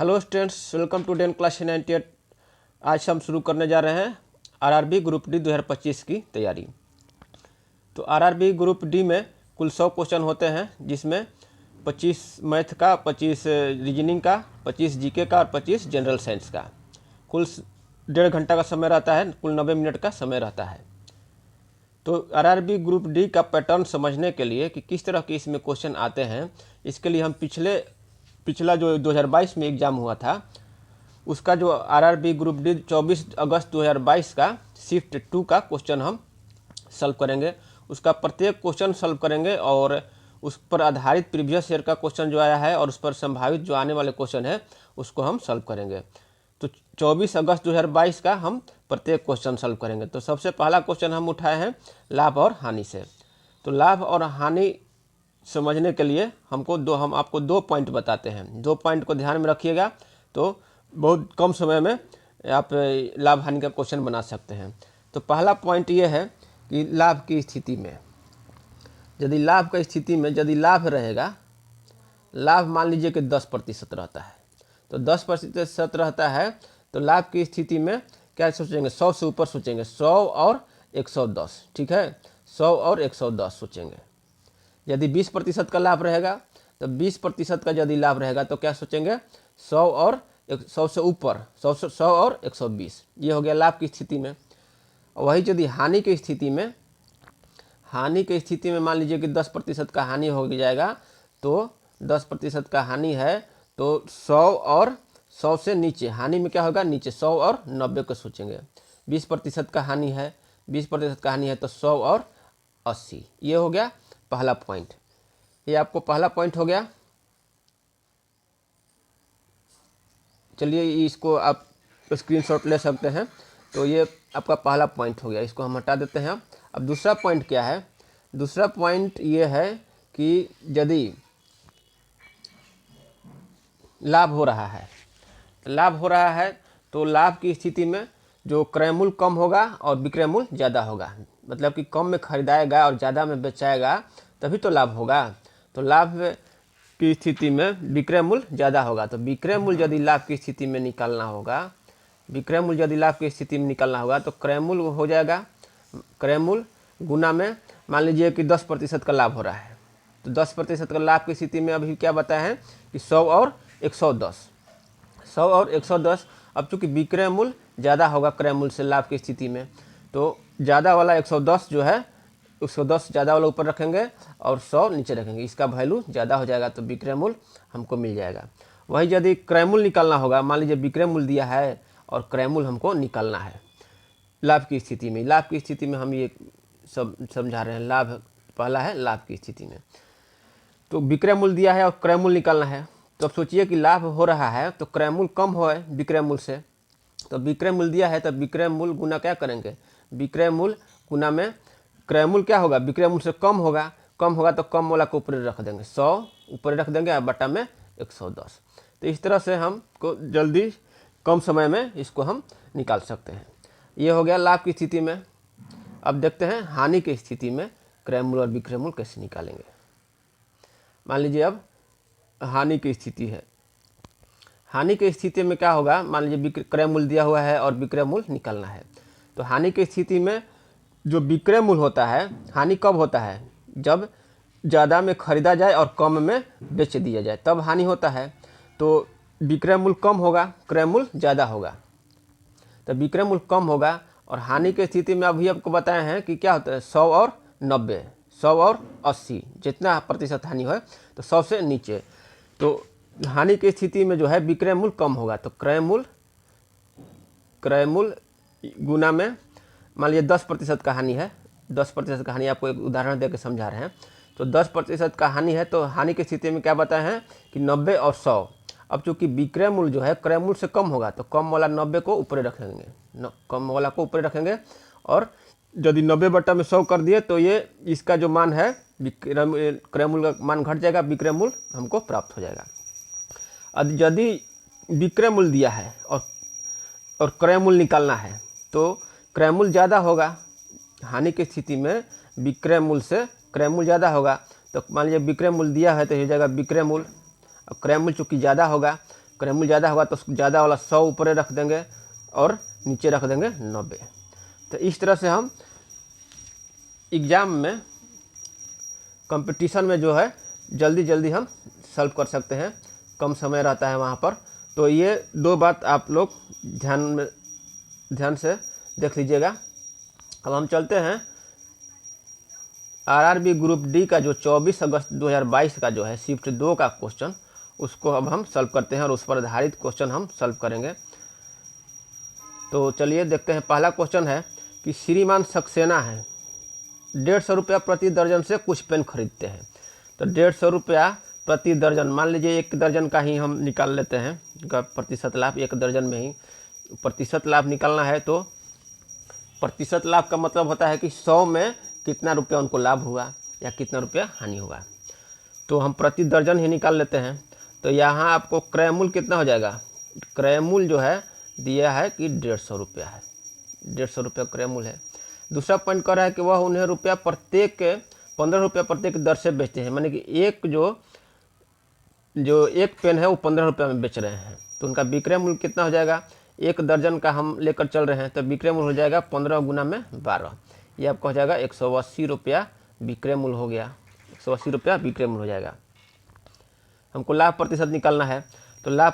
Hello students, welcome to den class 98। आज हम शुरू करने जा रहे हैं आरआरबी ग्रुप डी 2025 की तैयारी। तो आरआरबी ग्रुप डी में कुल 100 क्वेश्चन होते हैं, जिसमें 25 मैथ का, 25 रीजनिंग का, 25 जीके का और 25 जनरल साइंस का। कुल 1.5 घंटा का समय रहता है, कुल 90 मिनट का समय रहता है। तो आरआरबी ग्रुप डी का पैटर्न समझने के लिए कि किस तरह के इसमें क्वेश्चन आते हैं, इसके लिए हम पिछला जो 2022 में एग्ज़ाम हुआ था, उसका जो आरआरबी ग्रुप डी 24 अगस्त 2022 का शिफ्ट 2 का क्वेश्चन हम सॉल्व करेंगे। उसका प्रत्येक क्वेश्चन सॉल्व करेंगे और उस पर आधारित प्रीवियस ईयर का क्वेश्चन जो आया है और उस पर संभावित जो आने वाले क्वेश्चन है उसको हम सॉल्व करेंगे। तो 24 अगस्त 2022 का हम प्रत्येक क्वेश्चन सॉल्व करेंगे। तो सबसे पहला क्वेश्चन हम उठाए हैं लाभ और हानि से। तो लाभ और हानि समझने के लिए हम आपको 2 पॉइंट बताते हैं। 2 पॉइंट को ध्यान में रखिएगा तो बहुत कम समय में आप लाभ हानि का क्वेश्चन बना सकते हैं। तो पहला पॉइंट ये है कि लाभ की स्थिति में, यदि लाभ की स्थिति में यदि लाभ रहेगा, लाभ मान लीजिए कि 10% रहता है, तो 10% रहता है तो लाभ की स्थिति में क्या सोचेंगे, 100 से ऊपर सोचेंगे, 100 और 110, ठीक है, 100 और 110 सोचेंगे। यदि 20% का लाभ रहेगा तो 20% का यदि लाभ रहेगा तो क्या सोचेंगे, 100 और 100 से ऊपर, 100 और 120, ये हो गया लाभ की स्थिति में। वही यदि हानि की स्थिति में, हानि की स्थिति में मान लीजिए कि 10% का हानि हो जाएगा, तो 10% का हानि है तो 100 और 100 से नीचे, हानि में क्या होगा, नीचे 100 और 90 को सोचेंगे। 20% का हानि है, 20% का हानि है तो 100 और 80, ये हो गया पहला पॉइंट। ये आपको पहला पॉइंट हो गया। चलिए इसको आप स्क्रीनशॉट ले सकते हैं। तो ये आपका पहला पॉइंट हो गया, इसको हम हटा देते हैं। अब दूसरा पॉइंट क्या है, दूसरा पॉइंट ये है कि यदि लाभ हो रहा है, लाभ हो रहा है तो लाभ की स्थिति में जो क्रय मूल्य कम होगा और विक्रय मूल्य ज़्यादा होगा, मतलब कि कम में खरीदाएगा और ज़्यादा में बेचाएगा तभी तो लाभ होगा। तो लाभ की स्थिति में विक्रय मूल्य ज़्यादा होगा, तो विक्रय मूल्य यदि लाभ की स्थिति में निकालना होगा, विक्रय मूल्य यदि लाभ की स्थिति में निकालना होगा तो क्रय मूल्य हो जाएगा, क्रय मूल्य गुना में, मान लीजिए कि 10% का लाभ हो रहा है, तो 10% का लाभ की स्थिति में अभी क्या बताया है कि 100 और 110, 100 और 110। अब चूँकि विक्रय मूल्य ज़्यादा होगा क्रय मूल्य से लाभ की स्थिति में, तो ज़्यादा वाला 110 जो है, 110 ज़्यादा वाला ऊपर रखेंगे और 100 नीचे रखेंगे, इसका वैल्यू ज़्यादा हो जाएगा तो विक्रय मूल्य हमको मिल जाएगा। वही यदि क्रय मूल्य निकालना होगा, मान लीजिए विक्रय मूल्य दिया है और क्रय मूल्य हमको निकालना है लाभ की स्थिति में। लाभ की स्थिति में हम ये सब समझा रहे हैं, लाभ पहला है लाभ की स्थिति में, तो विक्रय मूल्य दिया है और क्रय मूल्य निकालना है। तो अब सोचिए कि लाभ हो रहा है तो क्रय मूल्य कम हो विक्रय मूल्य से, तो विक्रय मूल्य दिया है तो विक्रय मूल्य गुना क्या करेंगे, विक्रय मूल्य गुना में क्रय मूल्य क्या होगा, विक्रय मूल्य से कम होगा, कम होगा तो कम वाला को ऊपर रख देंगे, 100 ऊपर रख देंगे और बटा में 110। तो इस तरह से हमको जल्दी कम समय में इसको हम निकाल सकते हैं। ये हो गया लाभ की स्थिति में। अब देखते हैं हानि की स्थिति में क्रय मूल्य और विक्रय मूल्य कैसे निकालेंगे। मान लीजिए अब हानि की स्थिति है, हानि की स्थिति में क्या होगा, मान लीजिए क्रय मूल्य दिया हुआ है और विक्रय मूल्य निकालना है। तो हानि की स्थिति में जो विक्रय मूल्य होता है, हानि कब होता है, जब ज़्यादा में खरीदा जाए और कम में बेच दिया जाए तब हानि होता है। तो विक्रय मूल्य कम होगा, क्रय मूल्य ज़्यादा होगा, तो विक्रय मूल्य कम होगा। और हानि की स्थिति में अभी आपको बताए हैं कि क्या होता है, 100 और 90, 100 और 80, जितना प्रतिशत हानि हो तो 100 से नीचे। तो हानि की स्थिति में जो है विक्रय मूल्य कम होगा, तो क्रय मूल्य गुना में, मान लीजिए 10% का हानि है, 10% का हानि, आपको एक उदाहरण देकर समझा रहे हैं। तो 10% का हानि है तो हानि की स्थिति में क्या बताए हैं कि 90 और 100। अब चूंकि विक्रय मूल्य जो है क्रय मूल्य से कम होगा तो कम वाला 90 को ऊपर रखेंगे, कम वाला को ऊपर रखेंगे, और यदि 90 बटा में 100 कर दिए तो ये इसका जो मान है क्रय मूल्य का मान घट जाएगा, विक्रय मूल्य हमको प्राप्त हो जाएगा। अब यदि विक्रय मूल्य दिया है और क्रय मूल्य निकालना है तो क्रय मूल्य ज़्यादा होगा, हानि की स्थिति में विक्रय मूल्य से क्रय मूल्य ज़्यादा होगा। तो मान लीजिए विक्रय मूल्य दिया है तो हो जाएगा विक्रय मूल्य, अब क्रय मूल्य चूँकि ज़्यादा होगा, क्रयमूल्य ज़्यादा होगा तो ज़्यादा वाला 100 ऊपर रख देंगे और नीचे रख देंगे 90। तो इस तरह से हम एग्ज़ाम में, कंपटीशन में जो है जल्दी जल्दी हम सॉल्व कर सकते हैं, कम समय रहता है वहाँ पर। तो ये 2 बात आप लोग ध्यान से देख लीजिएगा। अब हम चलते हैं आरआरबी ग्रुप डी का जो 24 अगस्त 2022 का जो है शिफ्ट 2 का क्वेश्चन, उसको अब हम सॉल्व करते हैं और उस पर आधारित क्वेश्चन हम सॉल्व करेंगे। तो चलिए देखते हैं। पहला क्वेश्चन है कि श्रीमान सक्सेना है 150 रुपया प्रति दर्जन से कुछ पेन खरीदते हैं। तो 150 रुपया प्रति दर्जन, मान लीजिए 1 दर्जन का ही हम निकाल लेते हैं प्रतिशत लाभ। 1 दर्जन में ही प्रतिशत लाभ निकालना है। तो प्रतिशत लाभ का मतलब होता है कि 100 में कितना रुपया उनको लाभ हुआ या कितना रुपया हानि हुआ। तो हम प्रति दर्जन ही निकाल लेते हैं। तो यहाँ आपको क्रयमूल्य कितना हो जाएगा, क्रयमूल्य जो है दिया है कि 150 रुपया है, 150 रुपया क्रयमूल्य है। दूसरा पॉइंट कर रहा है कि वह उन्हें रुपया प्रत्येक 15 रुपया प्रत्येक दर से बेचते हैं, माने कि एक जो एक पेन है वो 15 रुपया में बेच रहे हैं। तो उनका विक्रय मूल्य कितना हो जाएगा, 1 दर्जन का हम लेकर चल रहे हैं तो विक्रय मूल्य हो जाएगा 15 गुना में 12, ये आपका हो जाएगा 180 रुपया विक्रय मूल्य हो गया। 180 रुपया विक्रय मूल्य हो जाएगा। हमको लाभ प्रतिशत निकालना है। तो लाभ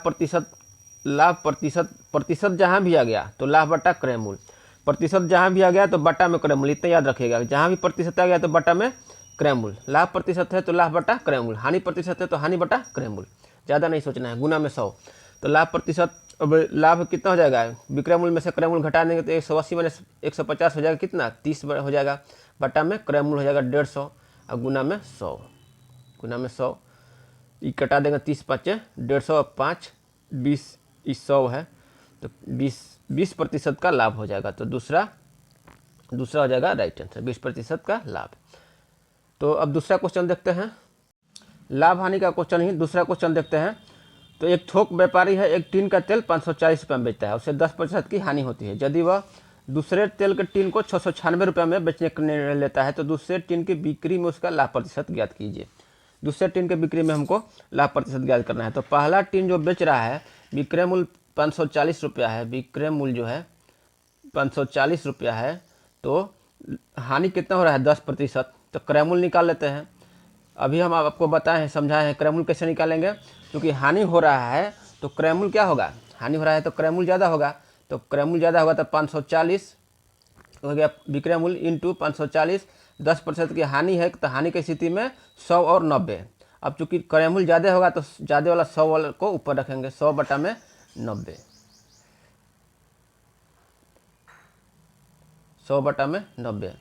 प्रतिशत जहाँ भी आ गया तो लाभ बटा क्रय मूल्य, प्रतिशत जहाँ भी आ गया तो बटा में क्रय मूल्य, इतना याद रखिएगा। जहाँ भी प्रतिशत आ गया तो बटा में क्रय मूल्य। लाभ प्रतिशत है तो लाभ बटा क्रय मूल्य, हानि प्रतिशत है तो हानि बटा क्रय मूल्य, ज़्यादा नहीं सोचना है। गुना में 100। तो लाभ प्रतिशत, अब लाभ कितना हो जाएगा, विक्रय मूल्य में से क्रय मूल्य घटा देंगे तो 180 माइनस 150 हो जाएगा, कितना 30 हो जाएगा, बटा में क्रय मूल्य हो जाएगा 150 और गुना में 100, गुना में 100 ये कटा देंगे 30 5 150 और 5 20 100 है तो 20% का लाभ हो जाएगा। तो दूसरा हो जाएगा राइट आंसर, 20% का लाभ। तो अब दूसरा क्वेश्चन देखते हैं, लाभ हानि का क्वेश्चन ही दूसरा क्वेश्चन देखते हैं। तो एक थोक व्यापारी है, एक टीन का तेल 540 रुपये में बेचता है, उसे 10% की हानि होती है। यदि वह दूसरे तेल के टीन को 696 रुपये में बेचने का निर्णय लेता है तो दूसरे टीन की बिक्री में उसका लाभ प्रतिशत ज्ञात कीजिए। दूसरे टीन के बिक्री में हमको लाभ प्रतिशत ज्ञात करना है। तो पहला टीन जो बेच रहा है विक्रय मूल्य 540 रुपया है, विक्रय मूल्य जो है 540 रुपया है, तो हानि कितना हो रहा है 10%। तो क्रय मूल्य निकाल लेते हैं। अभी हम आपको बताए हैं, समझाए हैं क्रय मूल्य कैसे निकालेंगे। क्योंकि हानि हो रहा है तो क्रय मूल्य क्या होगा, हानि हो रहा है तो क्रय मूल्य ज़्यादा होगा। तो क्रय मूल्य ज़्यादा होगा तो 540 हो गया विक्रय मूल्य इंटू 540, 10% की हानि है तो हानि की स्थिति में 100 और 90। अब चूंकि क्रय मूल्य ज़्यादा होगा तो ज़्यादा वाला 100 वाले को ऊपर रखेंगे, 100 बटा में 90, 100 बटा में 90।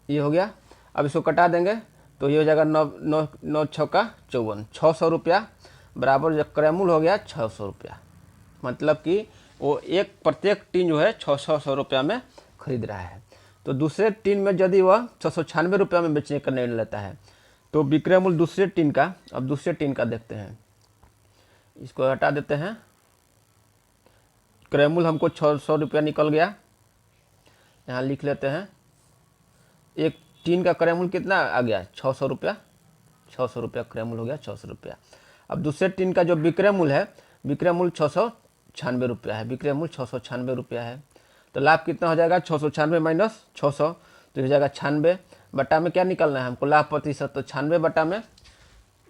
ये हो गया। अब इसको कटा देंगे तो ये हो जाएगा 9 छक्का 54, 600 रुपया बराबर जो क्रय मूल्य हो गया 600 रुपया। मतलब कि वो प्रत्येक टीन जो है 600 रुपया में खरीद रहा है। तो दूसरे टीन में यदि वह 696 रुपया में बेचने का निर्णय लेता है तो विक्रय मूल्य दूसरे टीन का, अब दूसरे टीन का देखते हैं, इसको हटा देते हैं। क्रय मूल्य हमको 600 रुपया निकल गया, यहाँ लिख लेते हैं। एक टीन का क्रय मूल्य कितना आ गया 600 रुपया, 600 रुपया क्रय मूल्य हो गया 600 रुपया। अब दूसरे टीन का जो विक्रय मूल्य है, विक्रय मूल्य 696 रुपया है, विक्रय मूल्य 696 रुपया है। तो लाभ कितना हो जाएगा 696 माइनस 600 तो हो जाएगा 96, बटा में क्या निकलना है हमको लाभ प्रतिशत। तो 96 बटा में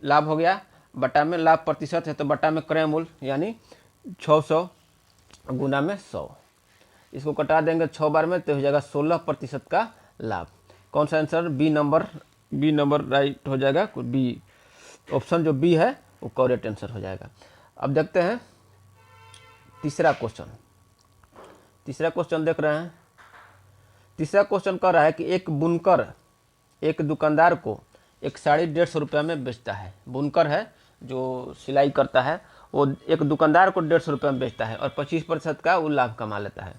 लाभ हो गया, बटा में लाभ प्रतिशत है तो बटा में क्रय मूल्य यानी 600 गुना में 100। इसको कटा देंगे 6 बार में तो हो जाएगा 16% का लाभ। कौन सा आंसर, बी नंबर राइट हो जाएगा। बी ऑप्शन जो बी है वो करेक्ट आंसर हो जाएगा। अब देखते हैं तीसरा क्वेश्चन देख रहे हैं। तीसरा क्वेश्चन कह रहा है कि एक बुनकर एक दुकानदार को एक साड़ी 150 रुपया में बेचता है। बुनकर है जो सिलाई करता है, वो एक दुकानदार को 150 रुपया में बेचता है और 25% का वो लाभ कमा लेता है।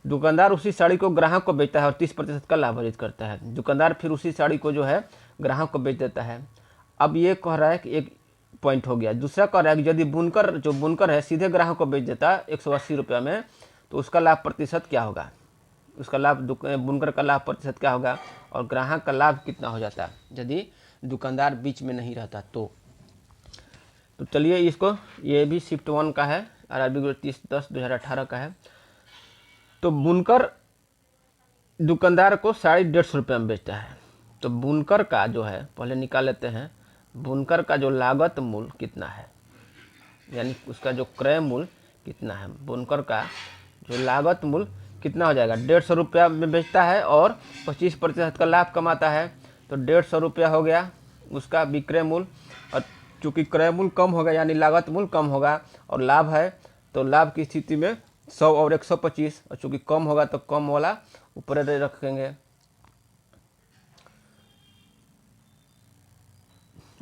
दुकानदार उसी साड़ी को ग्राहक को बेचता है और 30% का लाभ अर्जित करता है। दुकानदार फिर उसी साड़ी को जो है ग्राहक को बेच देता है। अब ये कह रहा है कि एक पॉइंट हो गया। दूसरा कह रहा है कि यदि बुनकर है सीधे ग्राहक को बेच देता है 180 रुपया में तो उसका लाभ प्रतिशत क्या होगा, उसका लाभ बुनकर का लाभ प्रतिशत क्या होगा। और ग्राहक का लाभ कितना हो जाता यदि दुकानदार बीच में नहीं रहता तो चलिए इसको, ये भी शिफ्ट 1 का है, RRB 30/10/2018 का है। तो बुनकर दुकानदार को 150 रुपये में बेचता है, तो बुनकर का जो है पहले निकाल लेते हैं, बुनकर का जो लागत मूल्य कितना है, यानी उसका जो क्रय मूल्य कितना है, बुनकर का जो लागत मूल्य कितना हो जाएगा। 150 रुपया में बेचता है और 25% का लाभ कमाता है, तो 150 रुपया हो गया उसका विक्रय मूल्य। और चूँकि क्रय मूल्य कम होगा यानी लागत मूल्य कम होगा, और लाभ है तो लाभ की स्थिति में 100 और 125, और चूँकि कम होगा तो कम वाला ऊपर रखेंगे।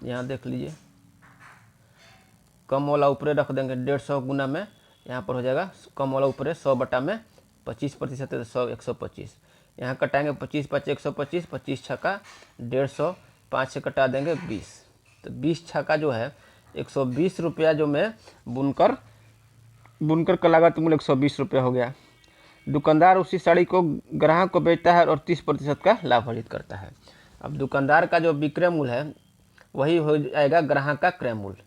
यहाँ देख लीजिए, कम वाला ऊपर रख देंगे, 150 गुना में यहाँ पर हो जाएगा, कम वाला ऊपर 100 बटा में 25% है तो 100 125, यहाँ कटाएंगे 25 5 125, 25 छक्का 150, 5 से कटा देंगे 20, तो 20 छक्का जो है 120 रुपया जो में बुनकर का लागत मूल्य 120 रुपया हो गया। दुकानदार उसी साड़ी को ग्राहक को बेचता है और 30% का लाभ अर्जित करता है। अब दुकानदार का जो विक्रय मूल्य है वही हो जाएगा ग्राहक का क्रय मूल्य,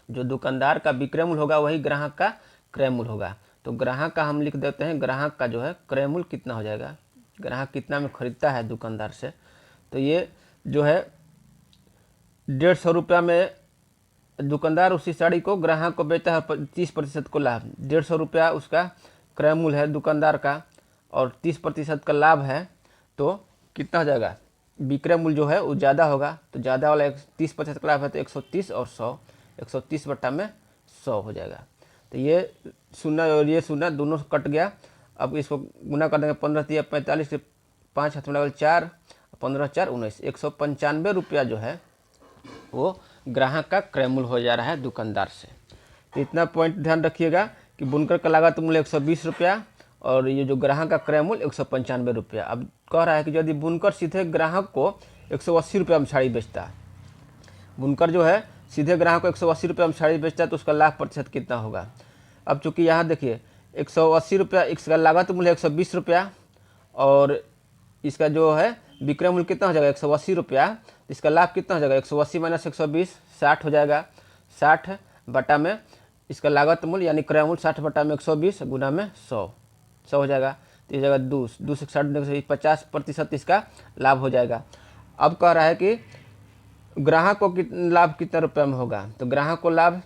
जो दुकानदार का विक्रय मूल्य होगा वही ग्राहक का क्रय मूल्य होगा। तो ग्राहक का हम लिख देते हैं, ग्राहक का जो है क्रय मूल्य कितना हो जाएगा, ग्राहक कितना में खरीदता है दुकानदार से, तो ये जो है 150 रुपया में दुकानदार उसी साड़ी को ग्राहक को बेचता है 30% को लाभ, 150 रुपया उसका क्रय मूल्य है दुकानदार का और 30% का लाभ है, तो कितना हो जाएगा, विक्रय मूल्य जो है वो ज़्यादा होगा, तो ज़्यादा वाला 30% का लाभ है तो 130 और 100, 130 बटा में 100 हो जाएगा। तो ये 0 और ये 0 दोनों कट गया। अब इसको गुना कर देंगे, 15 × 45, 5 हाथ में लगल 4, 15 4 19, 195 रुपया जो है वो ग्राहक का क्रय मूल्य हो जा रहा है दुकानदार से। तो इतना पॉइंट ध्यान रखिएगा कि बुनकर का लागत मूल्य 120 रुपया और ये जो ग्राहक का क्रय मूल्य 195 रुपया। अब कह रहा है कि यदि बुनकर सीधे ग्राहक को 180 रुपया में साड़ी बेचता है, बुनकर जो है सीधे ग्राहक को 180 रुपया में साड़ी बेचता है तो उसका लाभ प्रतिशत कितना होगा। अब चूँकि यहाँ देखिए 180 रुपया, इसका लागत मूल्य 120 रुपया और इसका जो है विक्रय मूल्य कितना हो जाएगा 180 रुपया, इसका लाभ कितना हो जाएगा 180 - 120 60 हो जाएगा, 60 बटा में इसका लागत मूल्य यानी क्रय मूल्य 60 बटा में 120 गुना में 100 हो जाएगा, तो ये जगह 2 से 60 50% इसका लाभ हो जाएगा। अब कह रहा है कि ग्राहक को लाभ कितना रुपये में होगा, तो ग्राहक को लाभ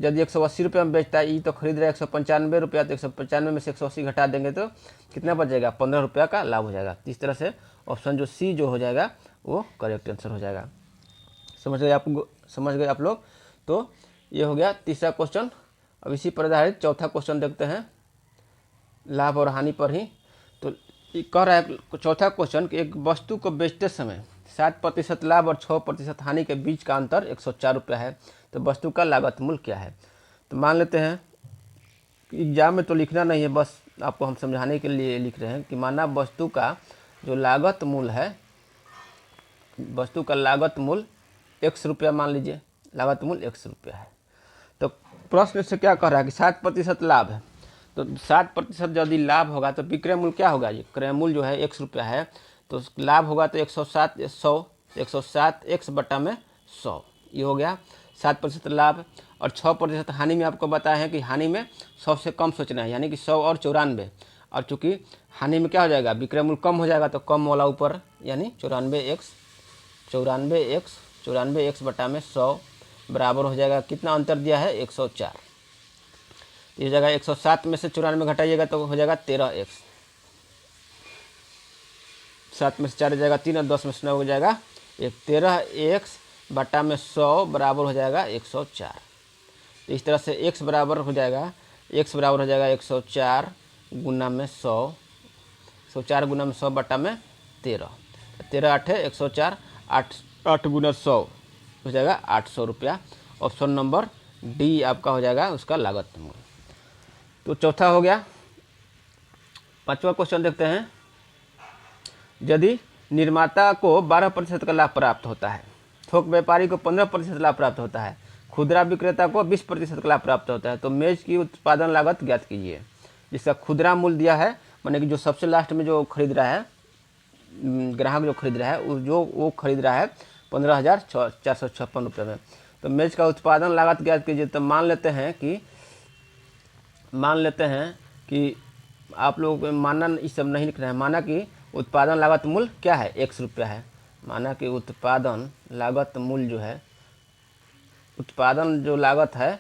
यदि 180 रुपये में बेचता है, ये तो खरीद रहा है 195 रुपया, तो 195 में से 180 घटा देंगे तो कितना बचेगा 15 रुपया का लाभ हो जाएगा। इस तरह से ऑप्शन जो सी जो हो जाएगा वो करेक्ट आंसर हो जाएगा। समझ गए आप लोग। तो ये हो गया तीसरा क्वेश्चन। अब इसी पर आधारित चौथा क्वेश्चन देखते हैं, लाभ और हानि पर ही। तो कह रहा है चौथा क्वेश्चन कि एक वस्तु को बेचते समय 7% लाभ और 6% हानि के बीच का अंतर 104 रुपया है, तो वस्तु का लागत मूल्य क्या है। तो मान लेते हैं एग्जाम में तो लिखना नहीं है, बस आपको हम समझाने के लिए लिख रहे हैं कि माना वस्तु का जो लागत मूल्य है, वस्तु का लागत मूल्य 100 रुपया मान लीजिए, लागत मूल्य 100 रुपया है। तो प्रश्न से क्या कह रहा है कि 7% लाभ है, तो 7% यदि लाभ होगा तो विक्रय मूल्य क्या होगा, ये क्रय मूल्य जो है 100 रुपया है, तो लाभ होगा तो 107 x बटा में 100, ये हो गया 7% लाभ। और 6% हानि में आपको बताया है कि हानि में 100 से कम सोचना है, यानी कि 100 और 94, और चूँकि हानि में क्या हो जाएगा विक्रय मूल्य कम हो जाएगा तो कम वाला ऊपर, यानी 94x बटा में 100 बराबर हो जाएगा, कितना अंतर दिया है 104। इस जगह 107 में से 94 घटाइएगा तो हो जाएगा 13x, 7 में से 4 हो जाएगा 3 और 10 में से 9 हो जाएगा 13x बटा में 100 बराबर हो जाएगा 104। तो इस तरह से x बराबर हो जाएगा 104 गुना में 100, 104 गुना में 100 बटा में 13, 13 8 है 104, 8 गुना 100 हो जाएगा 800 रुपया। ऑप्शन नंबर डी आपका हो जाएगा उसका लागत मूल्य। तो चौथा हो गया। पांचवा क्वेश्चन देखते हैं, यदि निर्माता को 12% का लाभ प्राप्त होता है, थोक व्यापारी को 15% लाभ प्राप्त होता है, खुदरा विक्रेता को 20% का लाभ प्राप्त होता है, तो मेज की उत्पादन लागत ज्ञात कीजिए। जिसका खुदरा मूल्य दिया है, माने कि जो सबसे लास्ट में जो खरीद रहा है ग्राहक जो खरीद रहा है वो खरीद रहा है 15,456 रुपये में। तो मिर्च का उत्पादन लागत ज्ञात कीजिए। तो मान लेते हैं कि आप लोग माना इस सब नहीं लिख रहे हैं, माना कि उत्पादन लागत मूल्य क्या है, 100 रुपया है। माना कि उत्पादन लागत मूल्य जो है, उत्पादन जो लागत है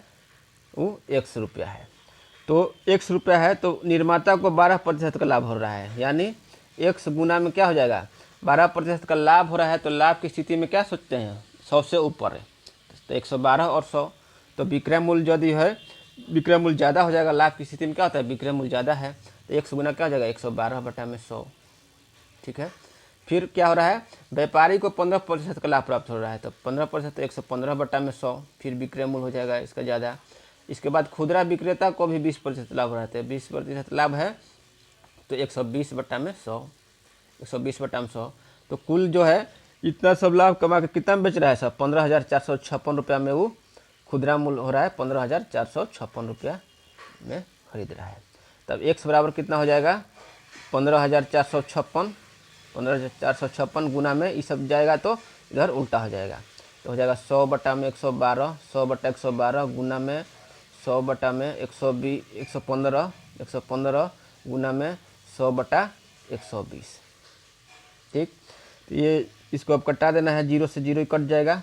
वो 100 रुपया है। तो 100 रुपया है तो निर्माता को 12% का लाभ हो रहा है, यानी 100 गुना में क्या हो जाएगा, 12% का लाभ हो रहा है। तो लाभ की स्थिति में क्या सोचते हैं, 100 से ऊपर है। तो 112 और 100, तो विक्रय मूल्य यदि है, विक्रय मूल्य ज़्यादा हो जाएगा। लाभ की स्थिति में क्या होता है, विक्रय मूल्य ज़्यादा है, तो 100 गुना क्या हो जाएगा, 112/100। ठीक है। फिर क्या हो रहा है, व्यापारी को 15% का लाभ प्राप्त हो रहा है। तो 15% तो 115/100, फिर विक्रय मूल्य हो जाएगा इसका ज़्यादा। इसके बाद खुदरा विक्रेता को भी 20% लाभ हो रहा है। 20% लाभ है तो 120/100, 120/100। तो कुल जो है इतना सब लाभ कमा के कितना में बेच रहा है सब, 15,456 रुपया में वो खुदरा मूल्य हो रहा है, 15,456 रुपया में खरीद रहा है। तब x बराबर कितना हो जाएगा, 15,456 गुना में ये सब जाएगा तो इधर उल्टा हो जाएगा। तो हो जाएगा 100/112, 100/112 गुना में 100/120, 115 गुना में 100/120। ठीक। तो ये इसको अब कटा देना है, 0 से 0 ही कट जाएगा।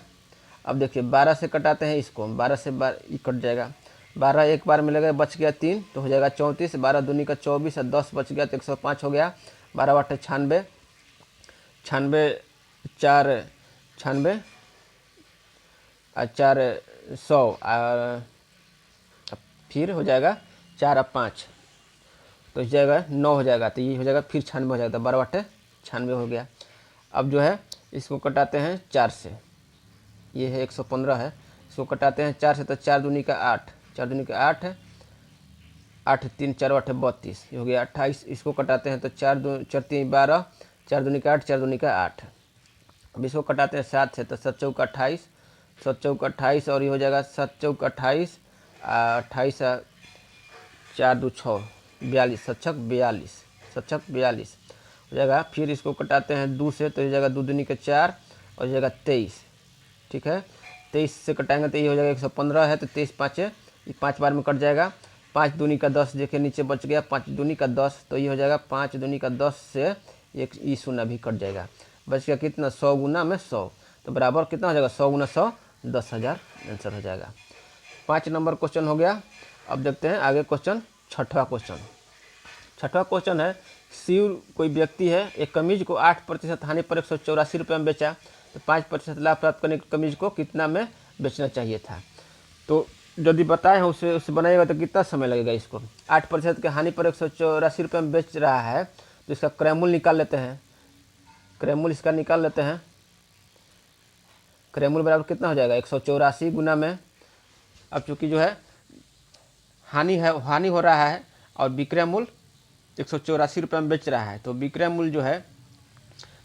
अब देखिए 12 से कटाते हैं इसको, 12 से 12 ही कट जाएगा। 12 एक बार में लगेगा, बच गया 3 तो हो जाएगा 34। 12 दूनी का 24 और 10 बच गया तो 105 हो गया। 12/8 96, 96 4 96 और 4 100, फिर हो जाएगा 4 और 5 तो इस जाएगा 9 हो जाएगा। तो ये हो जाएगा फिर 96 हो जाएगा। 12/8 96 हो गया। अब जो है इसको कटाते हैं 4 से, ये है 115 है, इसको कटाते हैं 4 से तो 4 दूनी का 8, 4 दूनी का 8 है, 8 3 4 8 32, ये हो गया 28। इसको कटाते हैं तो 4 2 4 3 12, 4 दूनी का 8, 4 दूनी का 8। अब इसको कटाते हैं 7 से तो 7 चौका 28, 7 चौका 28 और ये हो जाएगा 7 चौका 28, 28 4 2 6 42, 7 छक 42, 7 छक 42 हो जाएगा। फिर इसको कटाते हैं 2 से तो ये जाएगा 2 दूनी का 4 और ये जाएगा 23। ठीक है। 23 से कटाएंगे तो ये हो जाएगा 115 है तो 23 5 ये 5 बार में कट जाएगा। 5 दूनी का 10 देखिए नीचे बच गया, 5 दूनी का 10 तो ये हो जाएगा 5 दूनी का 10 से एक ई शून्य भी कट जाएगा। बच गया कितना, 100 गुना में 100, तो बराबर कितना हो जाएगा, 100 गुना 100 10,000 आंसर हो जाएगा। 5 नंबर क्वेश्चन हो गया। अब देखते हैं आगे क्वेश्चन, छठवां क्वेश्चन। छठवां क्वेश्चन है, शिव कोई व्यक्ति है, एक कमीज को 8% हानि पर 184 रुपये में बेचा, तो 5% लाभ प्राप्त करने की कमीज को कितना में बेचना चाहिए था। तो यदि बताए हैं उससे बनाएगा तो कितना समय लगेगा इसको। 8% के हानि पर 184 रुपये में बेच रहा है तो इसका क्रय मूल्य निकाल लेते हैं। क्रय मूल्य इसका निकाल लेते हैं। क्रय मूल्य बराबर कितना हो जाएगा, 184 गुना में, अब चूँकि जो है हानि हो रहा है और विक्रय मूल्य 184 रुपये में बेच रहा है, तो विक्रय मूल्य जो है,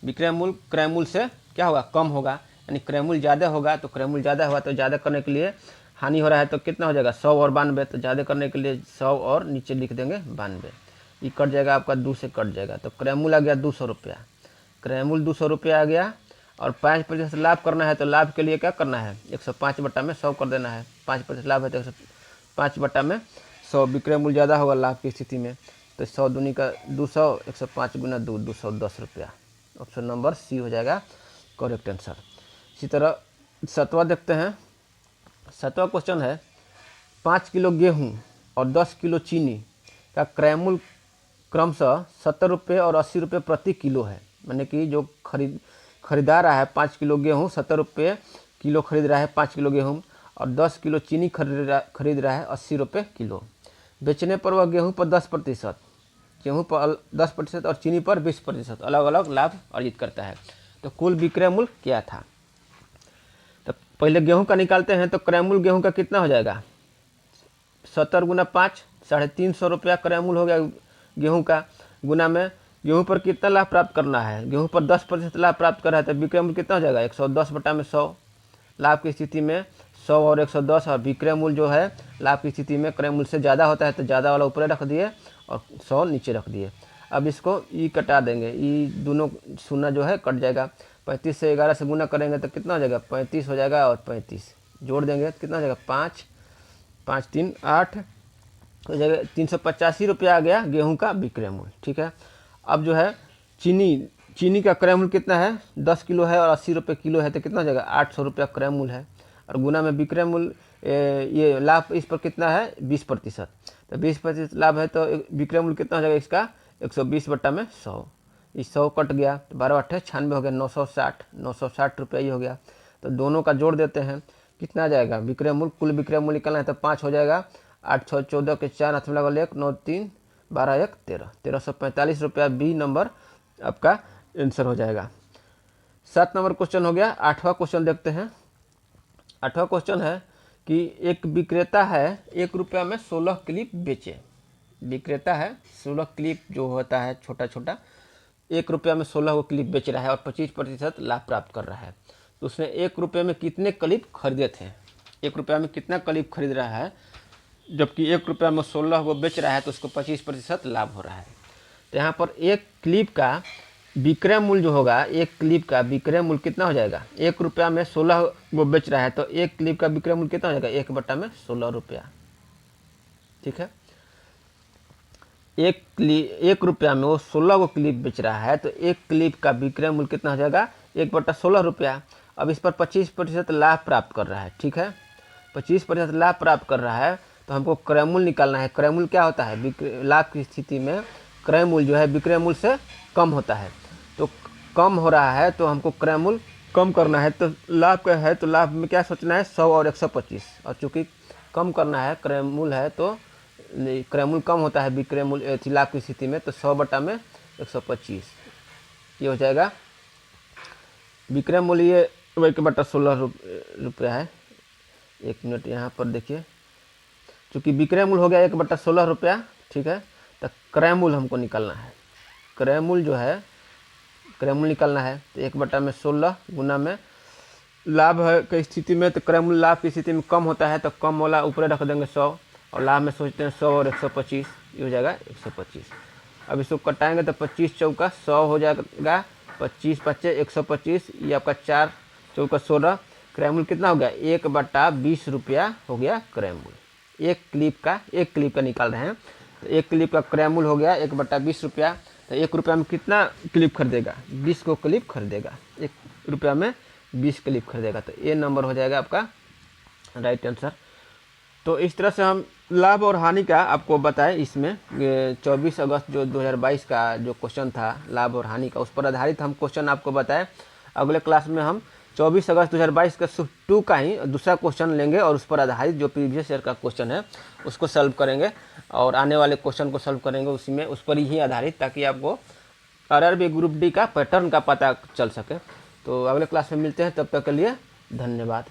विक्रय मूल्य क्रय मूल्य से क्या होगा, कम होगा, यानी क्रय मूल्य ज़्यादा होगा। तो क्रय मूल्य ज़्यादा होगा तो ज़्यादा करने के लिए हानि हो रहा है तो कितना हो जाएगा, 100 और 92, तो ज़्यादा करने के लिए 100 और नीचे लिख देंगे 92, ये कट जाएगा आपका 2 से कट जाएगा। तो क्रय मूल्य आ गया 200 रुपया, क्रय मूल्य 200 रुपया आ गया। और 5% लाभ करना है तो लाभ के लिए क्या करना है, 105/100 कर देना है। 5% लाभ है तो 105/100, विक्रय मूल्य ज़्यादा होगा लाभ की स्थिति में, तो 100 दूनी का 200, 105 गुना 2, 210 रुपया। ऑप्शन नंबर सी हो जाएगा करेक्ट आंसर। इसी तरह 7वां देखते हैं। 7वां क्वेश्चन है, 5 किलो गेहूँ और 10 किलो चीनी का क्रय मूल्य क्रमशः 70 रुपये और 80 रुपये प्रति किलो है। माने कि जो खरीदा रहा है 5 किलो गेहूँ 70 रुपये किलो खरीद रहा है 5 किलो गेहूँ, और 10 किलो चीनी खरीद रहा है 80 रुपये किलो। बेचने पर वह गेहूँ पर 10%, गेहूँ पर 10% और चीनी पर 20% अलग अलग लाभ अर्जित करता है। तो कुल विक्रय मूल्य क्या था। तो पहले गेहूँ का निकालते हैं। तो क्रय मूल्य गेहूँ का कितना हो जाएगा, 70 गुना 5, 350 रुपया क्रय मूल्य हो गया गेहूँ का। गुना में गेहूँ पर कितना लाभ प्राप्त करना है, गेहूँ पर 10% लाभ प्राप्त कर रहा है तो विक्रय मूल्य कितना हो जाएगा, 110/100। लाभ की स्थिति में 100 और 110, और विक्रय मूल्य जो है लाभ की स्थिति में क्रय मूल्य से ज़्यादा होता है तो ज़्यादा वाला ऊपर रख दिए और 100 नीचे रख दिए। अब इसको ई कटा देंगे, ई दोनों शून्य जो है कट जाएगा। 35 से 11 से गुना करेंगे तो कितना हो जाएगा, 35 हो जाएगा, और 35 जोड़ देंगे तो कितना हो जाएगा, 5 5 3 8 हो जाएगा। 385 रुपया आ गया गेहूं का विक्रय मूल्य। ठीक है, अब जो है चीनी का क्रय मूल्य कितना है, 10 किलो है और 80 रुपये किलो है, तो कितना हो जाएगा, 800 रुपया क्रय मूल्य है। और गुना में विक्रय मूल्य, ये लाभ इस पर कितना है, 20%, तो 20% लाभ है, तो विक्रय मूल्य कितना हो जाएगा इसका, 120/100। इस 100 कट गया तो 12 8 96 हो गया, 960 रुपया ये हो गया। तो दोनों का जोड़ देते हैं, कितना आ जाएगा विक्रय मूल्य, कुल विक्रय मूल्य निकलना है तो 5 हो जाएगा। 8 6 14 के 4 हाथ में लगा 1 9 3 12 1 13, 1345 रुपया बी नंबर आपका आंसर हो जाएगा। 7 नंबर क्वेश्चन हो गया। 8वां क्वेश्चन देखते हैं। 8वां क्वेश्चन है कि एक विक्रेता है 1 रुपया में 16 क्लिप बेचे। विक्रेता है 16 क्लिप जो होता है छोटा छोटा, 1 रुपया में 16 को क्लिप बेच रहा है और 25% लाभ प्राप्त कर रहा है। तो उसने 1 रुपये में कितने क्लिप खरीदे थे, 1 रुपया में कितना क्लिप खरीद रहा है, जबकि 1 रुपया में 16 को बेच रहा है तो उसको 25% लाभ हो रहा है। तो यहाँ पर एक क्लिप का विक्रय मूल्य जो होगा, एक क्लिप का विक्रय मूल्य कितना हो जाएगा, 1 रुपया में 16 वो बेच रहा है तो एक क्लिप का विक्रय मूल्य कितना हो जाएगा, 1/16 रुपया। ठीक है, 1 रुपया में वो 16 को क्लिप बेच रहा है तो एक क्लिप का विक्रय मूल्य कितना हो जाएगा, 1/16 रुपया। अब इस पर 25% लाभ प्राप्त कर रहा है। ठीक है, 25% लाभ प्राप्त कर रहा है तो हमको क्रय मूल्य निकालना है। क्रय मूल्य क्या होता है, लाभ की स्थिति में क्रय मूल्य जो है विक्रय मूल्य से कम होता है, तो कम हो रहा है तो हमको क्रय मूल्य कम करना है। तो लाभ का है तो लाभ में क्या सोचना है, 100 और 125, और चूँकि कम करना है क्रय मूल्य है तो क्रय मूल्य कम होता है विक्रय मूल्य लाभ की स्थिति में, तो 100/125 ये हो जाएगा। विक्रय मूल्य ये 1/16 रुपया है। 1 मिनट यहाँ पर देखिए, चूँकि विक्रय मूल्य हो गया 1/16 रुपया। ठीक है, तो क्रय मूल्य हमको निकालना है। क्रय मूल्य जो है, क्रय मूल्य निकालना है तो 1/16 गुना में लाभ है की स्थिति में, तो क्रय मूल्य लाभ की स्थिति में कम होता है तो कम वाला ऊपर रख देंगे 100, और लाभ में सोचते हैं 100 और 125, ये हो जाएगा 125। अब इसको कटाएंगे तो 25 चौका 100 हो जाएगा, 25 5 125, ये आपका 4 चौका 16। क्रय मूल्य कितना हो गया, 1/20 रुपया हो गया क्रय मूल्य। एक क्लिप का निकाल रहे हैं तो एक क्लिप का क्रय मूल्य हो गया 1/20 रुपया। तो 1 रुपया में कितना क्लिप खरीदेगा, 20 को क्लिप खरीदेगा। 1 रुपया में 20 क्लिप खरीदेगा, तो ये नंबर हो जाएगा आपका राइट आंसर। तो इस तरह से हम लाभ और हानि का आपको बताएं। इसमें 24 अगस्त जो 2022 का जो क्वेश्चन था लाभ और हानि का, उस पर आधारित हम क्वेश्चन आपको बताएं। अगले क्लास में हम 24 अगस्त 2022 का सिर्फ 2 का ही दूसरा क्वेश्चन लेंगे और उस पर आधारित जो प्रीवियस ईयर का क्वेश्चन है उसको सॉल्व करेंगे, और आने वाले क्वेश्चन को सॉल्व करेंगे उसी में, उस पर ही आधारित, ताकि आपको आरआरबी ग्रुप डी का पैटर्न का पता चल सके। तो अगले क्लास में मिलते हैं, तब तक के लिए धन्यवाद।